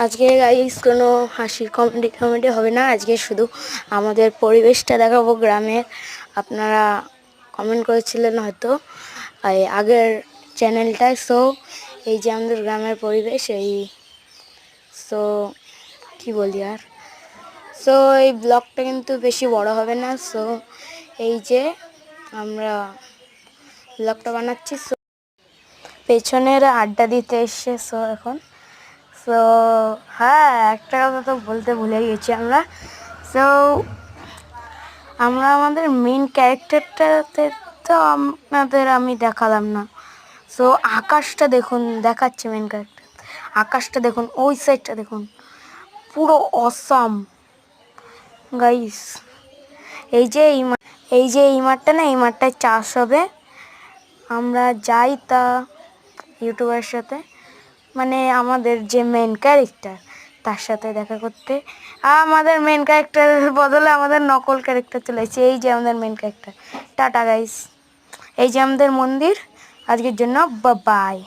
আজকে গাইস কোনো হাসির কমেডি হবে না। আজকে শুধু আমাদের পরিবেশটা দেখাবো গ্রামের। আপনারা কমেন্ট করেছিলেন হয়তো আগের চ্যানেলটায়। সো এই যে আমাদের গ্রামের পরিবেশ, এই সো কি বলি আর। সো এই ব্লগটা কিন্তু বেশি বড় হবে না। সো এই যে আমরা ব্লগটা বানাচ্ছি। সো পেছনের আড্ডা দিতে এসছে। সো এখন হ্যাঁ, একটা কথা তো বলতে ভুলে গেছি আমরা। সো আমরা আমাদের মেন ক্যারেক্টারটাতে তো আপনাদের আমি দেখালাম না। সো আকাশটা দেখুন, দেখাচ্ছে মেন ক্যারেক্টার। আকাশটা দেখুন, ওই সাইডটা দেখুন, পুরো অসাম গাইস। এই যে এই মাঠটা না, এই মাঠটায় চাষ হবে। আমরা যাই তা ইউটিউবের সাথে, মানে আমাদের যে মেন ক্যারেক্টার তার সাথে দেখা করতে। আমাদের মেন ক্যারেক্টারের বদলে আমাদের নকল ক্যারেক্টার চলে এসেছে। এই যে আমাদের মেন ক্যারেক্টার। Tata guys. এই যে আমাদের মন্দির। আজকের জন্য বাই।